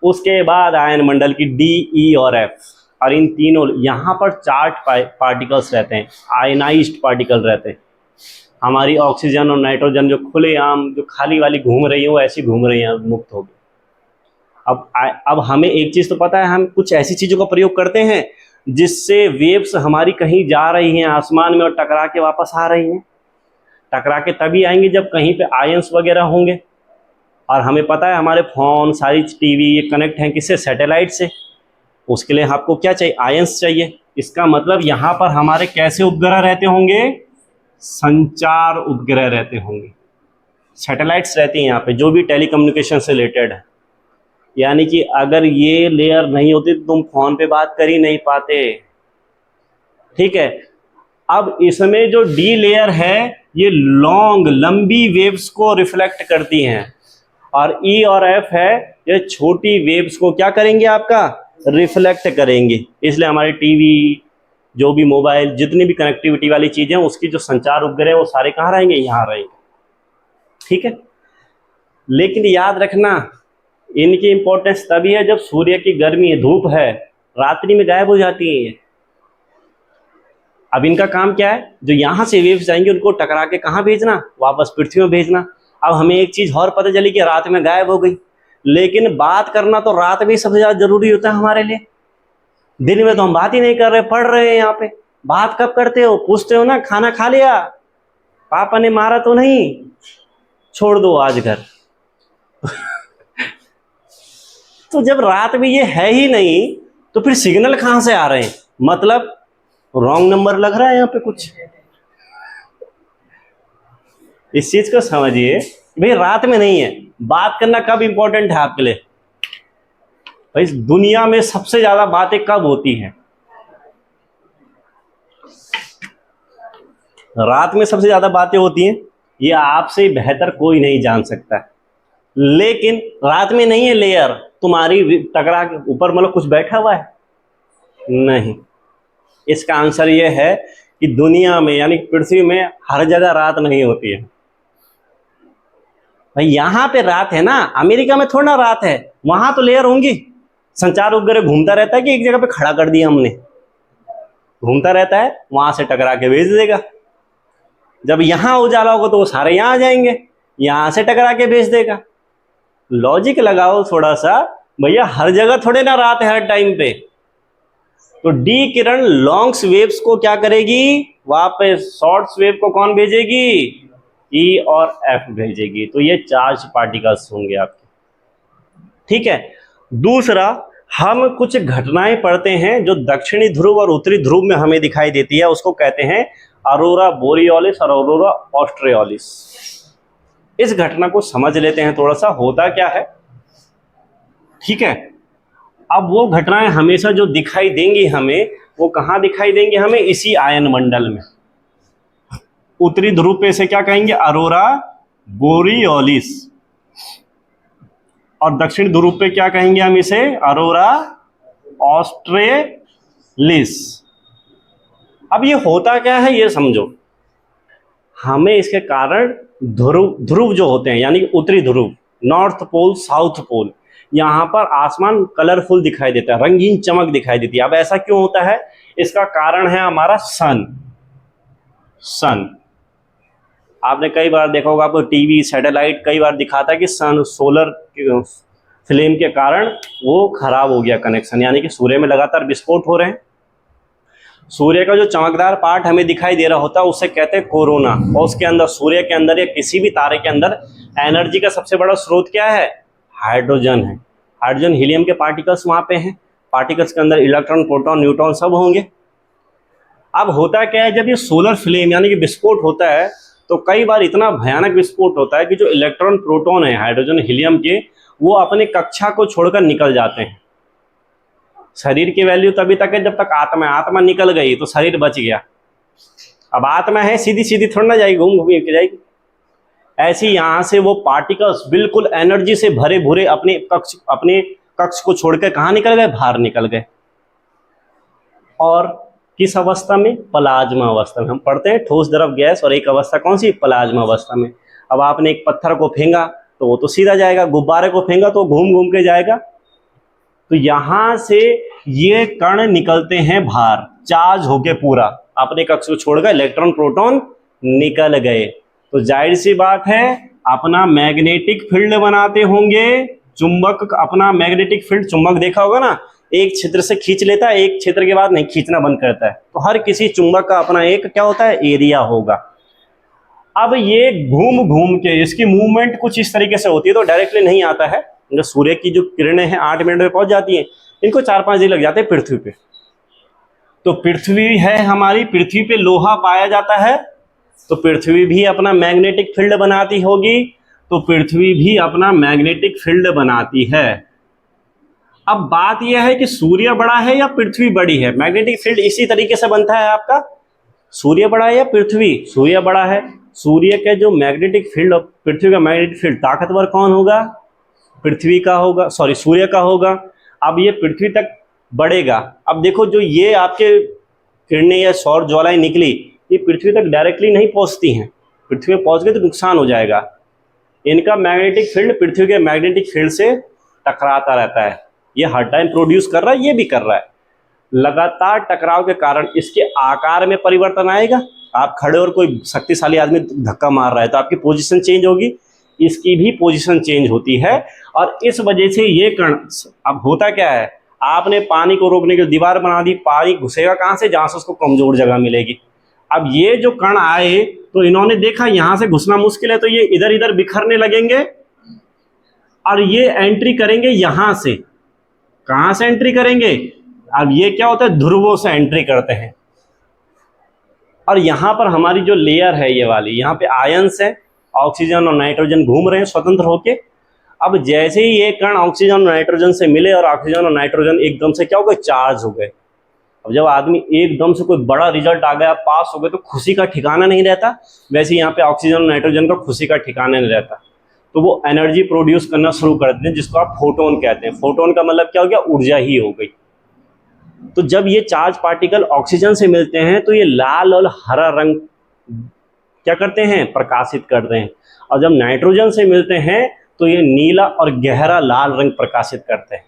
उसके बाद आयन मंडल की डी, ई और एफ। और इन तीनों यहाँ पर चार्ज पार्टिकल्स रहते हैं, आयनाइज्ड पार्टिकल रहते हैं। हमारी ऑक्सीजन और नाइट्रोजन जो खुलेआम, जो खाली वाली घूम रही है, वो ऐसी घूम रही है, मुक्त हो गई। अब हमें एक चीज़ तो पता है, हम कुछ ऐसी चीज़ों का प्रयोग करते हैं जिससे वेव्स हमारी कहीं जा रही हैं आसमान में और टकरा के वापस आ रही हैं। टकरा के तभी आएंगे जब कहीं पे आयंस वगैरह होंगे, और हमें पता है हमारे फ़ोन, सारी टीवी ये कनेक्ट हैं किससे? सैटेलाइट से। उसके लिए आपको क्या चाहिए? आयंस चाहिए। इसका मतलब यहाँ पर हमारे कैसे उपग्रह रहते होंगे? संचार उपग्रह रहते होंगे, सैटेलाइट्स रहती हैं यहाँ पे, जो भी टेलीकम्युनिकेशन से रिलेटेड है। यानी कि अगर ये लेयर नहीं होती तो तुम फ़ोन पे बात कर ही नहीं पाते। ठीक है। अब इसमें जो डी लेयर है ये लंबी वेव्स को रिफ्लेक्ट करती हैं, और ई और एफ है ये छोटी वेव्स को क्या करेंगे? आपका रिफ्लेक्ट करेंगे। इसलिए हमारे टीवी, जो भी मोबाइल, जितनी भी कनेक्टिविटी वाली चीज़ें हैं उसकी जो संचार उपग्रह है वो सारे कहाँ रहेंगे? यहाँ रहेंगे। ठीक है। लेकिन याद रखना इनकी इंपॉर्टेंस तभी है जब सूर्य की गर्मी, धूप है, रात्रि में गायब हो जाती है। अब इनका काम क्या है? जो यहाँ से वेव्स जाएंगे उनको टकरा के कहाँ भेजना? वापस पृथ्वी में भेजना। अब हमें एक चीज़ और पता चली कि रात में गायब हो गई, लेकिन बात करना तो रात में सबसे ज़्यादा जरूरी होता है हमारे लिए। दिन में तो हम बात ही नहीं कर रहे, पढ़ रहे हैं यहाँ पे। बात कब करते हो? पूछते हो ना, खाना खा लिया? पापा ने मारा तो नहीं? छोड़ दो आज घर। तो जब रात में ये है ही नहीं तो फिर सिग्नल कहाँ से आ रहे हैं? मतलब रॉन्ग नंबर लग रहा है यहाँ पे कुछ। इस चीज को समझिए भाई, रात में नहीं है। बात करना कब इंपॉर्टेंट है आपके लिए? भाई दुनिया में सबसे ज्यादा बातें कब होती हैं? रात में सबसे ज्यादा बातें होती हैं। ये आपसे बेहतर कोई नहीं जान सकता है। लेकिन रात में नहीं है लेयर तुम्हारी टकरा के ऊपर, मतलब कुछ बैठा हुआ है नहीं। इसका आंसर ये है कि दुनिया में यानी पृथ्वी में हर जगह रात नहीं होती है। भाई यहाँ पे रात है ना, अमेरिका में थोड़ा ना रात है, वहां तो लेयर होंगी। संचार उपग्रह घूमता रहता है कि एक जगह पे खड़ा कर दिया हमने, घूमता रहता है, वहां से टकरा के भेज देगा। जब यहां उजाला होगा तो वो सारे यहां आ जाएंगे, यहां से टकरा के भेज देगा। लॉजिक लगाओ थोड़ा सा भैया, हर जगह थोड़े ना रात है हर टाइम पे। तो डी किरण लॉन्ग्स वेव्स को क्या करेगी? वापस शॉर्ट्स वेव को कौन भेजेगी? ई और एफ भेजेगी। तो ये चार्ज पार्टिकल्स होंगे आपके। ठीक है। दूसरा, हम कुछ घटनाएं पढ़ते हैं जो दक्षिणी ध्रुव और उत्तरी ध्रुव में हमें दिखाई देती है, उसको कहते हैं अरोरा बोरियोलिस और अरोरा ऑस्ट्रियोलिस। इस घटना को समझ लेते हैं थोड़ा सा, होता क्या है। ठीक है। अब वो घटनाएं हमेशा जो दिखाई देंगी हमें, वो कहाँ दिखाई देंगी हमें? इसी आयन मंडल में। उत्तरी ध्रुव पे से क्या कहेंगे? अरोरा बोरियोलिस, और दक्षिण ध्रुव पे क्या कहेंगे हम इसे? अरोरा ऑस्ट्रेलिस। अब ये होता क्या है ये समझो। हमें इसके कारण ध्रुव जो होते हैं यानी कि उत्तरी ध्रुव, नॉर्थ पोल, साउथ पोल, यहाँ पर आसमान कलरफुल दिखाई देता है, रंगीन चमक दिखाई देती है। अब ऐसा क्यों होता है? इसका कारण है हमारा सन। आपने कई बार देखा होगा, आपको टीवी, सैटेलाइट कई बार दिखाता है कि सन, सोलर फ्लेम के कारण वो खराब हो गया कनेक्शन, यानी कि सूर्य में लगातार विस्फोट हो रहे हैं। सूर्य का जो चमकदार पार्ट हमें दिखाई दे रहा होता है उसे कहते हैं कोरोना। और उसके अंदर, सूर्य के अंदर या किसी भी तारे के अंदर एनर्जी का सबसे बड़ा स्रोत क्या है? हाइड्रोजन है। हाइड्रोजन, हीलियम के पार्टिकल्स वहां पे हैं। पार्टिकल्स के अंदर इलेक्ट्रॉन, प्रोटॉन, न्यूट्रॉन सब होंगे। अब होता क्या है, जब ये सोलर फ्लेम यानी कि विस्फोट होता है तो कई बार इतना भयानक विस्फोट होता है कि जो इलेक्ट्रॉन, प्रोटॉन है हाइड्रोजन, हीलियम के, वो अपने कक्षा को छोड़कर निकल जाते हैं। शरीर की वैल्यू तभी तक है जब तक आत्मा निकल गई तो शरीर बच गया। अब आत्मा है सीधी सीधी थोड़ा ना जाएगी, घूम घूम के जाएगी। ऐसे यहाँ से वो पार्टिकल्स बिल्कुल एनर्जी से भरे भूरे अपने कक्ष को छोड़कर कहाँ निकल गए? बाहर निकल गए। और किस अवस्था में? प्लाज्मा अवस्था में। हम पढ़ते हैं ठोस, द्रव, गैस, और एक अवस्था कौन सी? प्लाज्मा अवस्था में। अब आपने एक पत्थर को फेंका तो वो तो सीधा जाएगा, गुब्बारे को फेंका तो घूम घूम के जाएगा। तो यहां से ये कण निकलते हैं बाहर, चार्ज होके पूरा अपने कक्ष को छोड़कर, इलेक्ट्रॉन, प्रोटॉन निकल गए। तो जाहिर सी बात है अपना मैग्नेटिक फील्ड बनाते होंगे। चुंबक, अपना मैग्नेटिक फील्ड, चुंबक देखा होगा ना, एक क्षेत्र से खींच लेता है, एक क्षेत्र के बाद नहीं खींचना बंद करता है। तो हर किसी चुंबक का अपना एक क्या होता है? एरिया होगा। अब ये घूम घूम के इसकी मूवमेंट कुछ इस तरीके से होती है, तो डायरेक्टली नहीं आता है। जो सूर्य की जो किरणें हैं 8 मिनट में पहुंच जाती हैं, इनको 4-5 दिन लग जाते हैं पृथ्वी पे। तो पृथ्वी है हमारी, पृथ्वी पे लोहा पाया जाता है, तो पृथ्वी भी अपना मैग्नेटिक फील्ड बनाती होगी, तो पृथ्वी भी अपना मैग्नेटिक फील्ड बनाती है। अब बात यह है कि सूर्य बड़ा है या पृथ्वी बड़ी है। मैग्नेटिक फील्ड इसी तरीके से बनता है आपका, सूर्य बड़ा है या पृथ्वी। सूर्य बड़ा है, सूर्य के जो मैग्नेटिक फील्ड और पृथ्वी का मैग्नेटिक फील्ड ताकतवर कौन होगा, पृथ्वी का होगा, सॉरी सूर्य का होगा। अब ये पृथ्वी तक बढ़ेगा। अब देखो जो ये आपके किरणें या सौर ज्वालाएं निकली, ये पृथ्वी तक डायरेक्टली नहीं पहुंचती हैं, पृथ्वी में पहुंच गए तो नुकसान हो जाएगा। इनका मैग्नेटिक फील्ड पृथ्वी के मैग्नेटिक फील्ड से टकराता रहता है। ये हर टाइम प्रोड्यूस कर रहा है, ये भी कर रहा है। लगातार टकराव के कारण इसके आकार में परिवर्तन आएगा। आप खड़े और कोई शक्तिशाली आदमी धक्का मार रहा है तो आपकी पोजीशन चेंज होगी, इसकी भी पोजीशन चेंज होती है। और इस वजह से ये कण, अब होता क्या है, आपने पानी को रोकने के लिए दीवार बना दी, पानी घुसेगा कहाँ से, जहाँ से उसको कमजोर जगह मिलेगी। अब ये जो कण आए तो इन्होंने देखा यहाँ से घुसना मुश्किल है, तो ये इधर इधर बिखरने लगेंगे और ये एंट्री करेंगे यहाँ से। कहाँ से एंट्री करेंगे, अब ये क्या होता है, ध्रुवों से एंट्री करते हैं। और यहाँ पर हमारी जो लेयर है ये वाली, यहाँ पे आयंस है, ऑक्सीजन और नाइट्रोजन घूम रहे हैं स्वतंत्र होके। अब जैसे ही ये कण ऑक्सीजन और नाइट्रोजन से मिले और ऑक्सीजन और नाइट्रोजन एकदम से क्या हो गए, चार्ज हो गए। अब जब आदमी एकदम से कोई बड़ा रिजल्ट आ गया, पास हो गए, तो खुशी का ठिकाना नहीं रहता। वैसे यहाँ पे ऑक्सीजन और नाइट्रोजन का खुशी का ठिकाना नहीं रहता, तो वो एनर्जी प्रोड्यूस करना शुरू कर देते हैं, जिसको आप फोटोन कहते हैं। फोटोन का मतलब क्या हो गया, ऊर्जा ही हो गई। तो जब ये चार्ज पार्टिकल ऑक्सीजन से मिलते हैं तो ये लाल और हरा रंग क्या करते हैं, प्रकाशित करते हैं। और जब नाइट्रोजन से मिलते हैं तो ये नीला और गहरा लाल रंग प्रकाशित करते हैं।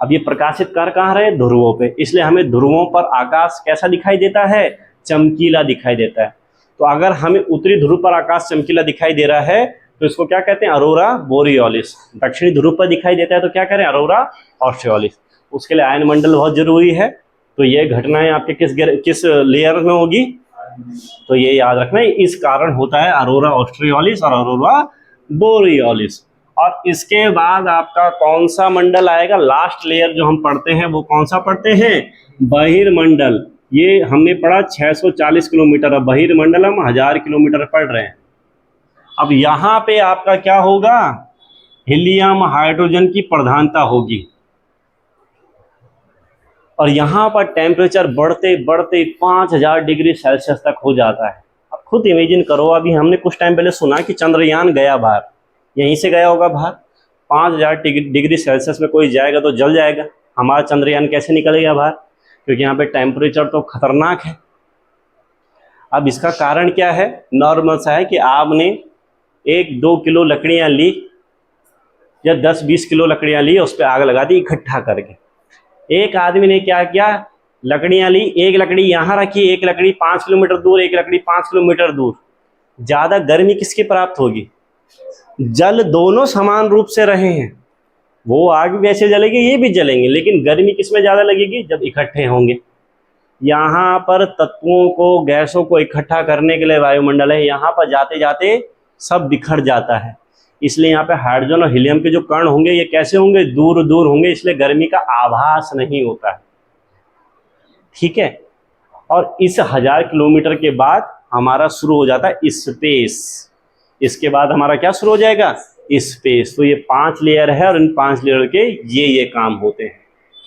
अब ये प्रकाशित कर कहाँ रहे, ध्रुवों पे, इसलिए हमें ध्रुवों पर आकाश कैसा दिखाई देता है, चमकीला दिखाई देता है। तो अगर हमें उत्तरी ध्रुव पर आकाश चमकीला दिखाई दे रहा है तो इसको क्या कहते हैं, अरोरा बोरियोलिस। दक्षिणी ध्रुव पर दिखाई देता है तो क्या करें, अरोरा ऑस्ट्रियोलिस। उसके लिए आयन मंडल बहुत जरूरी है। तो ये घटनाएं आपके किस लेयर में होगी, तो ये याद रखना, इस कारण होता है अरोरा ऑस्ट्रियोलिस और अरोरा बोरियोलिस। और इसके बाद आपका कौन सा मंडल आएगा, लास्ट लेयर जो हम पढ़ते हैं वो कौन सा पढ़ते हैं, बहिर्मंडल। ये हमने पढ़ा 640 किलोमीटर, अब बहिर्मंडल हम 1000 किलोमीटर पढ़ रहे हैं। अब यहाँ पे आपका क्या होगा, हीलियम हाइड्रोजन की प्रधानता होगी और यहाँ पर टेम्परेचर बढ़ते बढ़ते 5000 डिग्री सेल्सियस तक हो जाता है। अब खुद इमेजिन करो, अभी हमने कुछ टाइम पहले सुना कि चंद्रयान गया बाहर, यहीं से गया होगा बाहर। 5000 डिग्री सेल्सियस में कोई जाएगा तो जल जाएगा। हमारा चंद्रयान कैसे निकलेगा बाहर, क्योंकि यहाँ पे टेम्परेचर तो खतरनाक है। अब इसका कारण क्या है, नॉर्मल सा है कि आपने 1-2 किलो लकड़ियाँ ली या 10-20 किलो लकड़ियाँ ली, उस पर आग लगा दी इकट्ठा करके। एक आदमी ने क्या किया, लकड़ियाँ ली, एक लकड़ी यहाँ रखी, एक लकड़ी 5 किलोमीटर दूर, एक लकड़ी 5 किलोमीटर दूर। ज़्यादा गर्मी किसकी प्राप्त होगी, जल दोनों समान रूप से रहे हैं, वो आग भी वैसे जलेगी, ये भी जलेंगे, लेकिन गर्मी किस में ज़्यादा लगेगी, जब इकट्ठे होंगे। यहाँ पर तत्वों को, गैसों को इकट्ठा करने के लिए वायुमंडल है, यहाँ पर जाते जाते सब बिखर जाता है। इसलिए यहाँ पे हाइड्रोजन और हीलियम के जो कण होंगे ये कैसे होंगे, दूर दूर होंगे, इसलिए गर्मी का आभास नहीं होता है। ठीक है। और इस 1000 किलोमीटर के बाद हमारा शुरू हो जाता है स्पेस। इसके बाद हमारा क्या शुरू हो जाएगा, स्पेस। तो ये 5 लेयर है और इन 5 लेयर के ये काम होते हैं।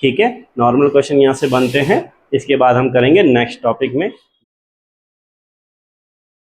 ठीक है, नॉर्मल क्वेश्चन यहाँ से बनते हैं, इसके बाद हम करेंगे नेक्स्ट टॉपिक में।